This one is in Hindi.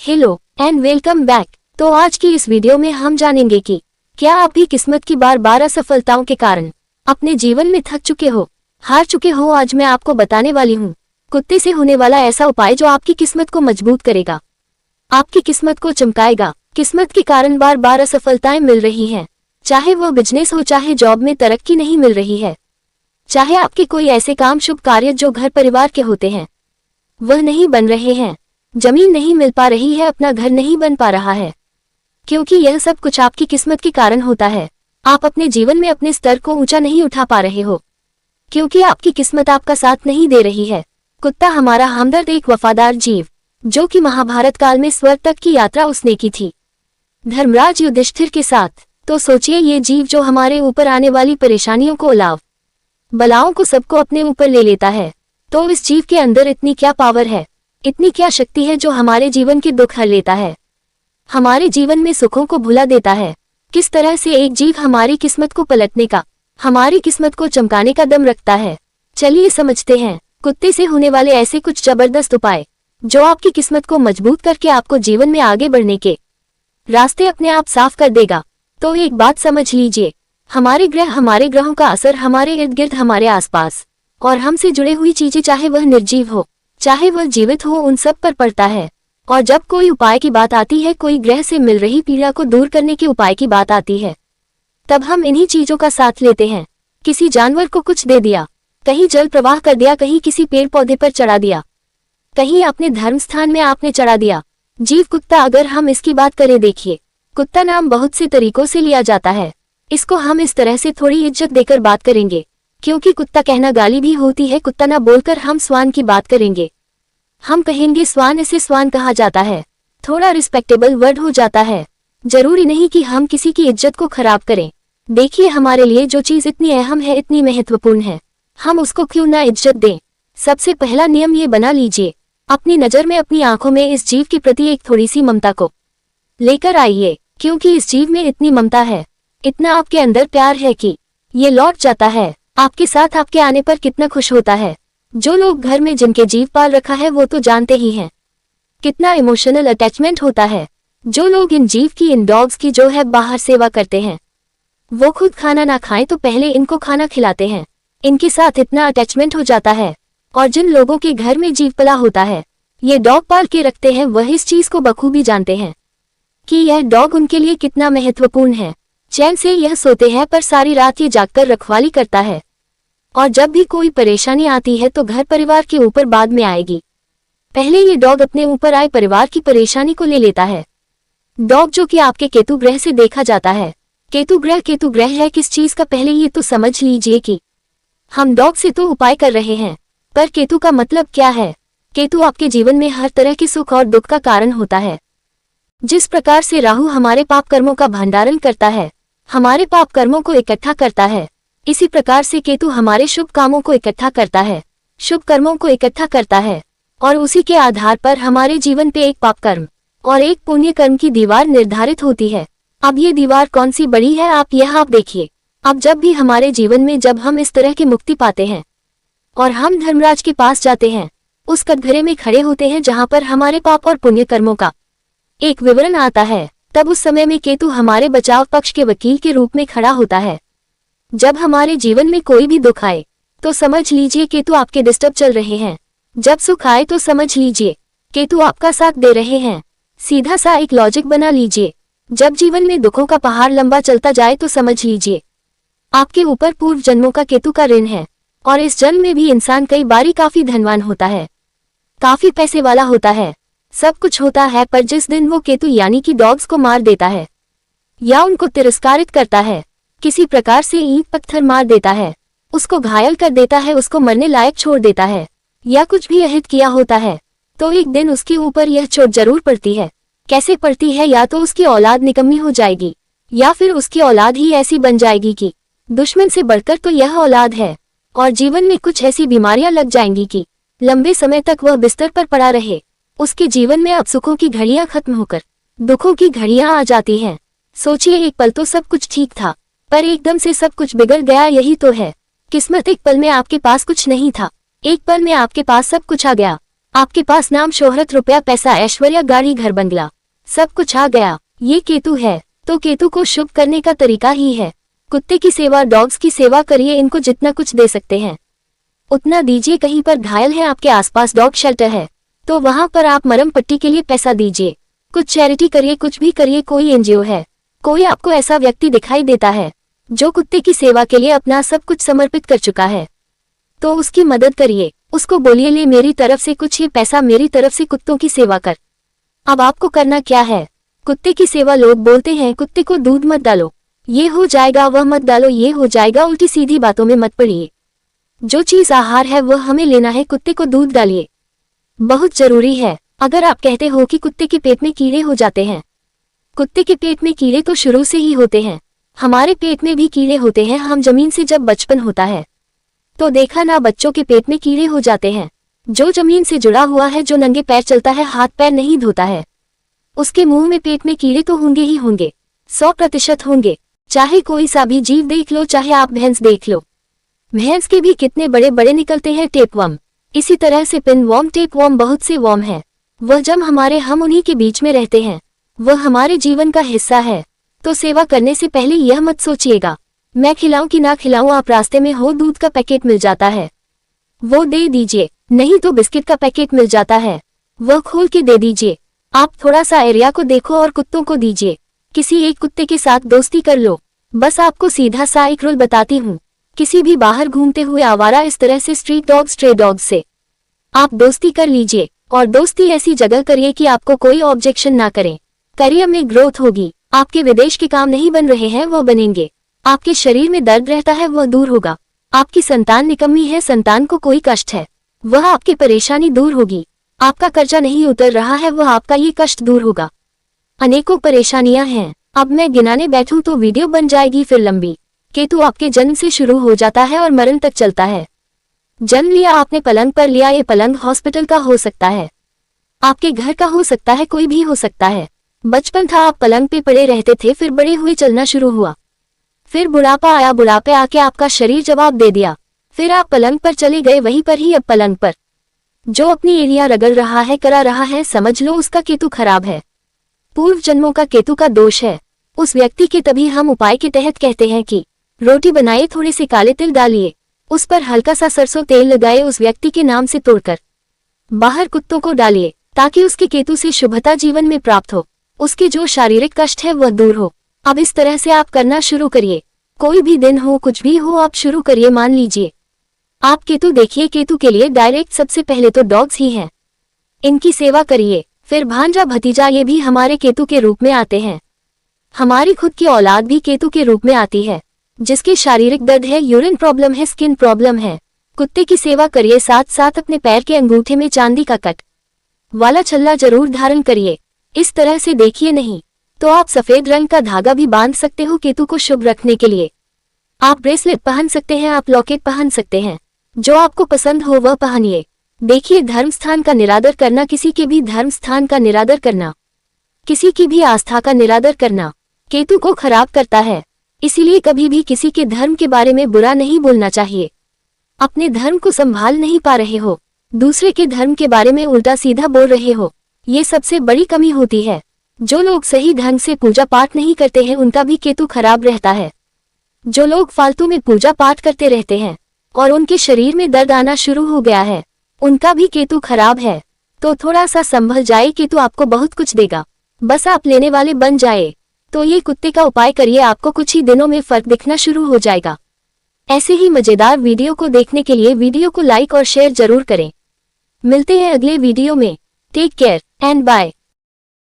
Hello and welcome back. तो आज की इस वीडियो में हम जानेंगे कि क्या आप भी किस्मत की बार असफलताओं के कारण अपने जीवन में थक चुके हो, हार चुके हो। आज मैं आपको बताने वाली हूँ कुत्ते से होने वाला ऐसा उपाय जो आपकी किस्मत को मजबूत करेगा, आपकी किस्मत को चमकाएगा। किस्मत के कारण बार असफलताएं मिल रही हैं, चाहे वो बिजनेस हो, चाहे जॉब में तरक्की नहीं मिल रही है, चाहे आपके कोई ऐसे काम शुभ कार्य जो घर परिवार के होते हैं वह नहीं बन रहे हैं, जमीन नहीं मिल पा रही है, अपना घर नहीं बन पा रहा है, क्योंकि यह सब कुछ आपकी किस्मत के कारण होता है। आप अपने जीवन में अपने स्तर को ऊंचा नहीं उठा पा रहे हो, क्योंकि आपकी किस्मत आपका साथ नहीं दे रही है। कुत्ता हमारा हमदर्द, एक वफादार जीव जो कि महाभारत काल में स्वर्ग तक की यात्रा उसने की थी धर्मराज युधिष्ठिर के साथ। तो सोचिए, ये जीव जो हमारे ऊपर आने वाली परेशानियों को, उलाव बलाओं को, सबको अपने ऊपर ले लेता है, तो इस जीव के अंदर इतनी क्या पावर है, इतनी क्या शक्ति है जो हमारे जीवन के दुख हर लेता है, हमारे जीवन में सुखों को भुला देता है। किस तरह से एक जीव हमारी किस्मत को पलटने का, हमारी किस्मत को चमकाने का दम रखता है, चलिए समझते हैं। कुत्ते से होने वाले ऐसे कुछ जबरदस्त उपाय जो आपकी किस्मत को मजबूत करके आपको जीवन में आगे बढ़ने के रास्ते अपने आप साफ कर देगा। तो एक बात समझ लीजिए, हमारे ग्रहों का असर हमारे इर्द गिर्द, हमारे आसपास और हमसे जुड़े हुई चीजें, चाहे वह निर्जीव हो चाहे वह जीवित हो, उन सब पर पड़ता है। और जब कोई उपाय की बात आती है, कोई ग्रह से मिल रही पीड़ा को दूर करने के उपाय की बात आती है, तब हम इन्हीं चीजों का साथ लेते हैं। किसी जानवर को कुछ दे दिया, कहीं जल प्रवाह कर दिया, कहीं किसी पेड़ पौधे पर चढ़ा दिया, कहीं अपने धर्म स्थान में आपने चढ़ा दिया। जीव कुत्ता, अगर हम इसकी बात करें, देखिए कुत्ता नाम बहुत से तरीकों से लिया जाता है, इसको हम इस तरह से थोड़ी इज्जत देकर बात करेंगे, क्योंकि कुत्ता कहना गाली भी होती है। कुत्ता ना बोलकर हम स्वान की बात करेंगे, हम कहेंगे स्वान, इसे स्वान कहा जाता है, थोड़ा रिस्पेक्टेबल वर्ड हो जाता है। जरूरी नहीं कि हम किसी की इज्जत को खराब करें। देखिए, हमारे लिए जो चीज इतनी अहम है, इतनी महत्वपूर्ण है, हम उसको क्यों ना इज्जत दें। सबसे पहला नियम ये बना लीजिए, अपनी नजर में, अपनी आंखों में इस जीव के प्रति एक थोड़ी सी ममता को लेकर आइए, क्योंकि इस जीव में इतनी ममता है, इतना आपके अंदर प्यार है कि ये लौट जाता है आपके साथ, आपके आने पर कितना खुश होता है। जो लोग घर में जिनके जीव पाल रखा है वो तो जानते ही हैं कितना इमोशनल अटैचमेंट होता है। जो लोग इन जीव की, इन डॉग्स की जो है बाहर सेवा करते हैं, वो खुद खाना ना खाएं तो पहले इनको खाना खिलाते हैं, इनके साथ इतना अटैचमेंट हो जाता है। और जिन लोगों के घर में जीव पला होता है, ये डॉग पाल के रखते हैं, वह इस चीज को बखूबी जानते हैं कि यह डॉग उनके लिए कितना महत्वपूर्ण है। चैन से यह सोते हैं, पर सारी रात ये जागकर रखवाली करता है, और जब भी कोई परेशानी आती है तो घर परिवार के ऊपर बाद में आएगी, पहले ये डॉग अपने ऊपर आए परिवार की परेशानी को ले लेता है। डॉग जो कि आपके केतु ग्रह से देखा जाता है, केतु ग्रह है किस चीज का, पहले ये तो समझ लीजिए कि हम डॉग से तो उपाय कर रहे हैं, पर केतु का मतलब क्या है। केतु आपके जीवन में हर तरह के सुख और दुख का कारण होता है। जिस प्रकार से राहु हमारे पाप कर्मों का भंडारण करता है, हमारे पाप कर्मों को इकट्ठा करता है, इसी प्रकार से केतु हमारे शुभ कामों को इकट्ठा करता है, शुभ कर्मों को इकट्ठा करता है, और उसी के आधार पर हमारे जीवन पे एक पाप कर्म और एक पुण्य कर्म की दीवार निर्धारित होती है। अब ये दीवार कौन सी बड़ी है, आप देखिए। अब जब भी हमारे जीवन में, जब हम इस तरह की मुक्ति पाते हैं और हम धर्मराज के पास जाते हैं, उस कटघरे में खड़े होते हैं जहाँ पर हमारे पाप और पुण्य कर्मों का एक विवरण आता है, तब उस समय में केतु हमारे बचाव पक्ष के वकील के रूप में खड़ा होता है। जब हमारे जीवन में कोई भी दुख आए तो समझ लीजिए केतु आपके डिस्टर्ब चल रहे हैं, जब सुख आए तो समझ लीजिए केतु आपका साथ दे रहे हैं। सीधा सा एक लॉजिक बना लीजिए, जब जीवन में दुखों का पहाड़ लंबा चलता जाए तो समझ लीजिए आपके ऊपर पूर्व जन्मों का केतु का ऋण है, और इस जन्म में भी इंसान कई बारी काफी धनवान होता है, काफी पैसे वाला होता है, सब कुछ होता है, पर जिस दिन वो केतु यानी कि डॉग्स को मार देता है या उनको तिरस्कारित करता है, किसी प्रकार से ईंट पत्थर मार देता है, उसको घायल कर देता है, उसको मरने लायक छोड़ देता है, या कुछ भी अहित किया होता है, तो एक दिन उसके ऊपर यह चोट जरूर पड़ती है। कैसे पड़ती है, या तो उसकी औलाद निकम्मी हो जाएगी, या फिर उसकी औलाद ही ऐसी बन जाएगी कि दुश्मन से बढ़कर तो यह औलाद है, और जीवन में कुछ ऐसी बीमारियां लग जाएंगी कि लंबे समय तक वह बिस्तर पर पड़ा रहे। उसके जीवन में अब सुखों की घड़ियां खत्म होकर दुखों की घड़ियां आ जाती हैं। सोचिए, एक पल तो सब कुछ ठीक था, पर एकदम से सब कुछ बिगड़ गया। यही तो है किस्मत। एक पल में आपके पास कुछ नहीं था, एक पल में आपके पास सब कुछ आ गया। आपके पास नाम, शोहरत, रुपया, पैसा, ऐश्वर्या, गाड़ी, घर, बंगला, सब कुछ आ गया। ये केतु है। तो केतु को शुभ करने का तरीका ही है कुत्ते की सेवा, डॉग्स की सेवा करिए। इनको जितना कुछ दे सकते हैं उतना दीजिए। कहीं पर घायल है आपके आसपास, डॉग शेल्टर है, तो वहां पर आप मरहम पट्टी के लिए पैसा दीजिए। कुछ चैरिटी करिए, कुछ भी करिए। कोई एनजीओ है, कोई आपको ऐसा व्यक्ति दिखाई देता है जो कुत्ते की सेवा के लिए अपना सब कुछ समर्पित कर चुका है, तो उसकी मदद करिए। उसको बोलिए, ले मेरी तरफ से कुछ ये पैसा, मेरी तरफ से कुत्तों की सेवा कर। अब आपको करना क्या है? कुत्ते की सेवा, लोग बोलते हैं कुत्ते को दूध मत डालो, ये हो जाएगा, वह मत डालो, ये हो जाएगा। उल्टी सीधी बातों में मत पड़िए। जो चीज आहार है वह हमें लेना है। कुत्ते को दूध डालिए, बहुत जरूरी है। अगर आप कहते हो कि कुत्ते के पेट में कीड़े हो जाते हैं, कुत्ते के पेट में कीड़े तो शुरू से ही होते हैं। हमारे पेट में भी कीड़े होते हैं। हम जमीन से जब बचपन होता है तो देखा ना, बच्चों के पेट में कीड़े हो जाते हैं। जो जमीन से जुड़ा हुआ है, जो नंगे पैर चलता है, हाथ पैर नहीं धोता है, उसके मुंह में पेट में कीड़े तो होंगे ही होंगे, 100% होंगे। चाहे कोई सा भी जीव देख लो, चाहे आप भैंस देख लो, भैंस के भी कितने बड़े बड़े निकलते हैं टेपवर्म। इसी तरह से पिनवर्म, टेपवर्म, बहुत से वर्म है। वह जब हम उन्हीं के बीच में रहते हैं, वह हमारे जीवन का हिस्सा है। तो सेवा करने से पहले यह मत सोचिएगा मैं खिलाऊं कि ना खिलाऊं। आप रास्ते में हो, दूध का पैकेट मिल जाता है, वो दे दीजिए। नहीं तो बिस्किट का पैकेट मिल जाता है, वह खोल के दे दीजिए। आप थोड़ा सा एरिया को देखो और कुत्तों को दीजिए। किसी एक कुत्ते के साथ दोस्ती कर लो। बस आपको सीधा सा एक रूल बताती हूँ, किसी भी बाहर घूमते हुए आवारा, इस तरह से स्ट्रीट डॉग, स्ट्रे डॉग से आप दोस्ती कर लीजिए। और दोस्ती ऐसी जगह करिए कि आपको कोई ऑब्जेक्शन ना करें। करियर में ग्रोथ होगी। आपके विदेश के काम नहीं बन रहे हैं, वो बनेंगे। आपके शरीर में दर्द रहता है, वह दूर होगा। आपकी संतान निकम्मी है, संतान को कोई कष्ट है, वह आपकी परेशानी दूर होगी। आपका कर्जा नहीं उतर रहा है, वह आपका ये कष्ट दूर होगा। अनेकों परेशानियां हैं, अब मैं गिनाने बैठूं तो वीडियो बन जाएगी फिर लंबी। केतु आपके जन्म से शुरू हो जाता है और मरण तक चलता है। जन्म लिया आपने, पलंग पर लिया। ये पलंग हॉस्पिटल का हो सकता है, आपके घर का हो सकता है, कोई भी हो सकता है। बचपन था, आप पलंग पे पड़े रहते थे, फिर बड़े हुए चलना शुरू हुआ, फिर बुढ़ापा आया, बुढ़ापे आके आपका शरीर जवाब दे दिया, फिर आप पलंग पर चले गए, वहीं पर ही अब पलंग पर जो अपनी एरिया रगड़ रहा है, करा रहा है, समझ लो उसका केतु खराब है। पूर्व जन्मों का केतु का दोष है उस व्यक्ति के। तभी हम उपाय के तहत कहते हैं कि रोटी बनाइए, थोड़े से काले तिल डालिए, उस पर हल्का सा सरसों तेल लगाए, उस व्यक्ति के नाम से तोड़कर बाहर कुत्तों को डालिए, ताकि उसके केतु से शुभता जीवन में प्राप्त हो, उसके जो शारीरिक कष्ट है वह दूर हो। अब इस तरह से आप करना शुरू करिए। कोई भी दिन हो, कुछ भी हो, आप शुरू करिए। मान लीजिए आप केतु देखिए, केतु के लिए डायरेक्ट सबसे पहले तो डॉग्स ही हैं, इनकी सेवा करिए। फिर भांजा, भतीजा, ये भी हमारे केतु के रूप में आते हैं। हमारी खुद की औलाद भी केतु के रूप में आती है, जिसके शारीरिक दर्द है, यूरिन प्रॉब्लम है, स्किन प्रॉब्लम है। कुत्ते की सेवा करिए, साथ साथ अपने पैर के अंगूठे में चांदी का कट वाला छल्ला जरूर धारण करिए। इस तरह से देखिए, नहीं तो आप सफेद रंग का धागा भी बांध सकते हो केतु को शुभ रखने के लिए। आप ब्रेसलेट पहन सकते हैं, आप लॉकेट पहन सकते हैं, जो आपको पसंद हो वह पहनिए। देखिए, धर्म स्थान का निरादर करना, किसी के भी धर्म स्थान का निरादर करना, किसी की भी आस्था का निरादर करना केतु को खराब करता है। इसीलिए कभी भी किसी के धर्म के बारे में बुरा नहीं बोलना चाहिए। अपने धर्म को संभाल नहीं पा रहे हो, दूसरे के धर्म के बारे में उल्टा सीधा बोल रहे हो, ये सबसे बड़ी कमी होती है। जो लोग सही ढंग से पूजा पाठ नहीं करते हैं, उनका भी केतु खराब रहता है। जो लोग फालतू में पूजा पाठ करते रहते हैं और उनके शरीर में दर्द आना शुरू हो गया है, उनका भी केतु खराब है। तो थोड़ा सा संभल जाए, केतु आपको बहुत कुछ देगा, बस आप लेने वाले बन जाए। तो ये कुत्ते का उपाय करिए, आपको कुछ ही दिनों में फर्क दिखना शुरू हो जाएगा। ऐसे ही मजेदार वीडियो को देखने के लिए वीडियो को लाइक और शेयर जरूर करें। मिलते हैं अगले वीडियो में। Take care and bye.